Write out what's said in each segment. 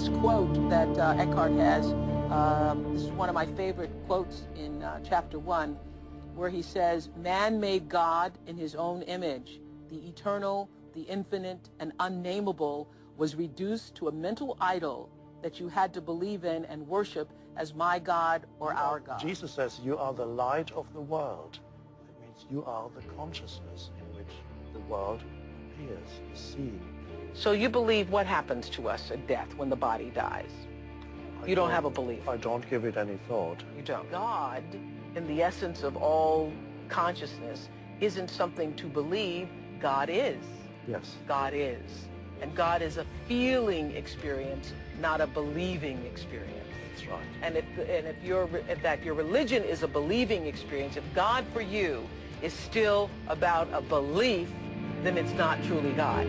this quote that Eckhart has. This is one of my favorite quotes in chapter 1, where he says, "Man made God in his own image. The eternal, the infinite, and unnameable was reduced to a mental idol that you had to believe in and worship as my God or our God." Jesus says, "You are the light of the world." It means you are the consciousness in which the world appears, is seen. So you believe what happens to us at death when the body dies? You don't have a belief. I don't give it any thought. You don't. God, in the essence of all consciousness, isn't something to believe. God is. Yes. God is. And God is a feeling experience, not a believing experience. That's right. And if your religion is a believing experience, if God for you is still about a belief, then it's not truly God.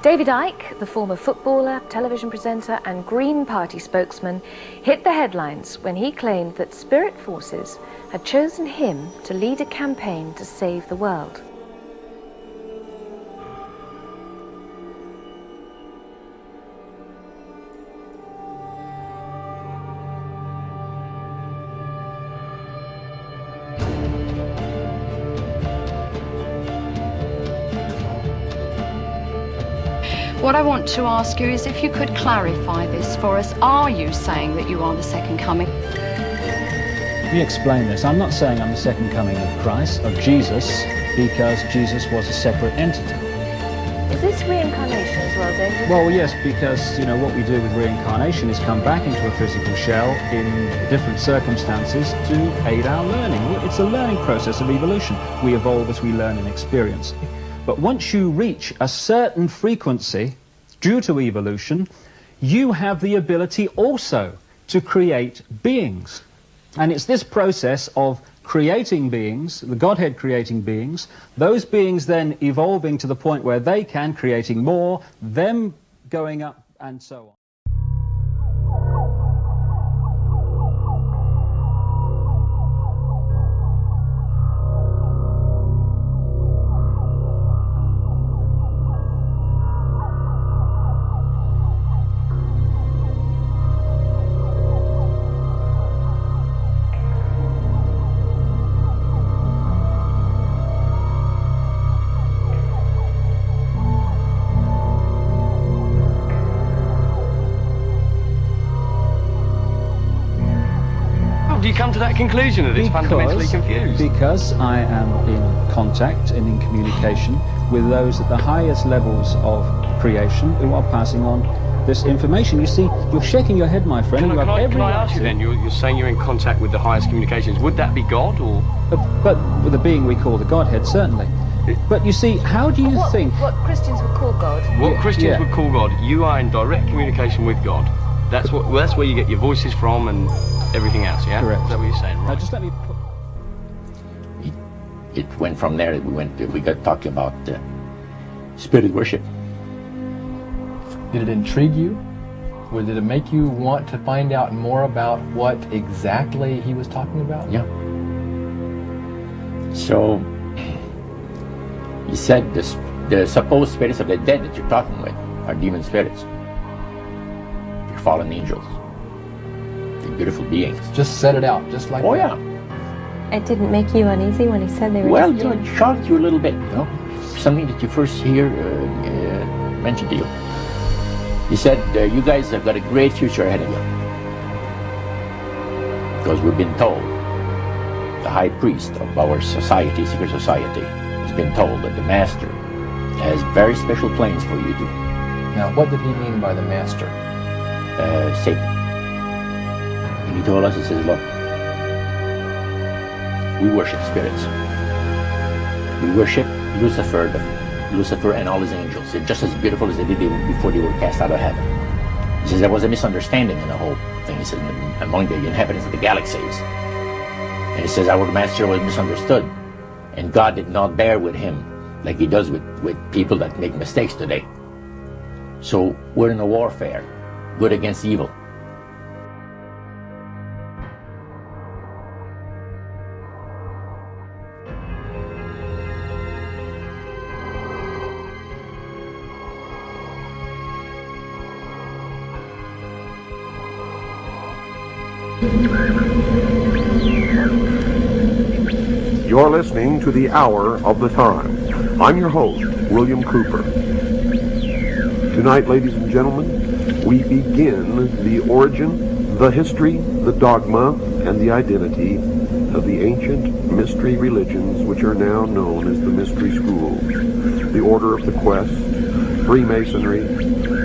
David Icke, the former footballer, television presenter and Green Party spokesman, hit the headlines when he claimed that spirit forces had chosen him to lead a campaign to save the world. What I want to ask you is if you could clarify this for us. Are you saying that you are the second coming? Let me explain this. I'm not saying I'm the second coming of Christ, of Jesus, because Jesus was a separate entity. Is this reincarnation as well, David? Well, yes, because, you know, what we do with reincarnation is come back into a physical shell in different circumstances to aid our learning. It's a learning process of evolution. We evolve as we learn and experience. But once you reach a certain frequency, due to evolution, you have the ability also to create beings. And it's this process of creating beings, the Godhead creating beings, those beings then evolving to the point where they can, creating more, them going up, and so on. Do you come to that conclusion that it's fundamentally confused? Because I am in contact and in communication with those at the highest levels of creation who are passing on this information. You see, you're shaking your head, my friend. Can I ask you then, you're saying you're in contact with the highest communications. Would that be God, or...? But with the being we call the Godhead, certainly. But you see, how do you think... What Christians would call God. What Christians would call God. You are in direct communication with God. That's where you get your voices from and everything else, yeah? Correct. Is that what you're saying? Right. Now, just let me put... It went from there. We got talking about spirit worship. Did it intrigue you? Did it make you want to find out more about what exactly he was talking about? Yeah. So, he said the supposed spirits of the dead that you're talking with are demon spirits. They're fallen angels. They're beautiful beings. Just set it out, just like that. Oh, yeah. It didn't make you uneasy when he said they were Well, just it shocked you a little bit, something that you first hear mentioned to you. He said, you guys have got a great future ahead of you. Because we've been told, the high priest of our society, secret society, has been told that the master has very special plans for you too. Now, what did he mean by the master? Satan. And he told us, he says, look, we worship spirits. We worship Lucifer and all his angels. They're just as beautiful as they did before they were cast out of heaven. He says there was a misunderstanding in the whole thing. He says among the inhabitants of the galaxies. And he says our master was misunderstood. And God did not bear with him like he does with people that make mistakes today. So we're in a warfare, good against evil. You're listening to The Hour of the Time. I'm your host, William Cooper. Tonight, ladies and gentlemen, we begin the origin, the history, the dogma, and the identity of the ancient mystery religions which are now known as the mystery schools. The Order of the Quest, Freemasonry,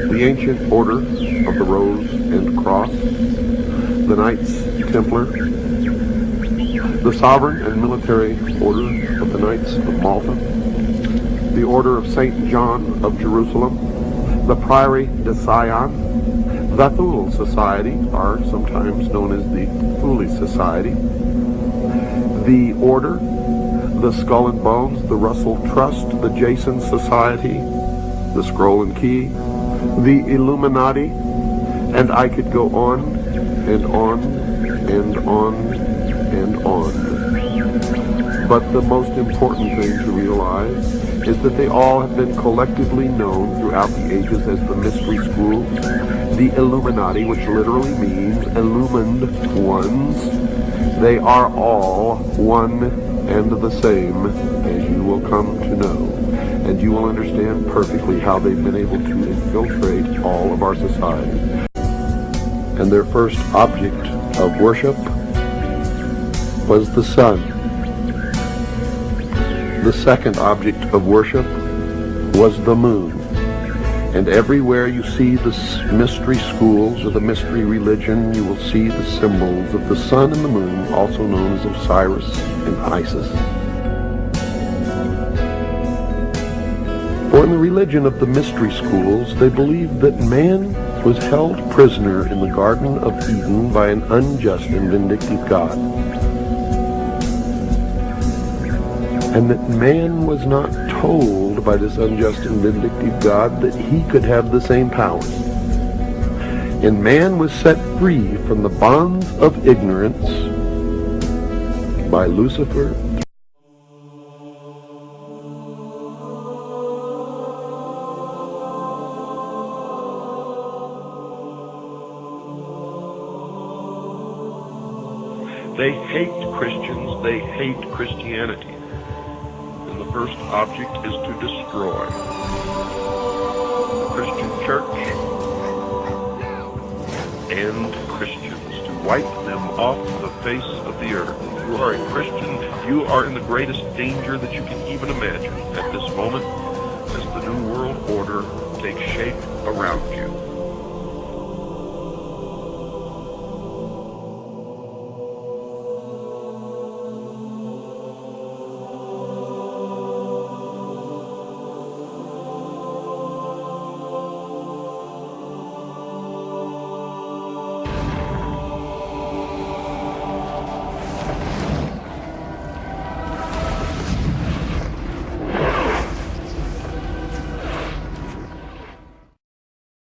the Ancient Order of the Rose and Cross, the Knights Templar, the Sovereign and Military Order of the Knights of Malta, the Order of St. John of Jerusalem, the Priory de Sion, the Thule Society, or sometimes known as the Thule Society, the Order, the Skull and Bones, the Russell Trust, the Jason Society, the Scroll and Key, the Illuminati, and I could go on and on and on and on. But the most important thing to realize is that they all have been collectively known throughout the ages as the mystery schools, the Illuminati, which literally means illumined ones. They are all one and the same, as you will come to know. And you will understand perfectly how they've been able to infiltrate all of our society. And their first object of worship was the sun. The second object of worship was the moon. And everywhere you see the mystery schools or the mystery religion, you will see the symbols of the sun and the moon, also known as Osiris and Isis. For in the religion of the mystery schools, they believed that man was held prisoner in the Garden of Eden by an unjust and vindictive God. And that man was not told by this unjust and vindictive God that he could have the same powers. And man was set free from the bonds of ignorance by Lucifer. They hate Christians. They hate Christianity. And the first object is to destroy the Christian church and Christians, to wipe them off the face of the earth. If you are a Christian, you are in the greatest danger that you can even imagine at this moment as the New World Order takes shape around you.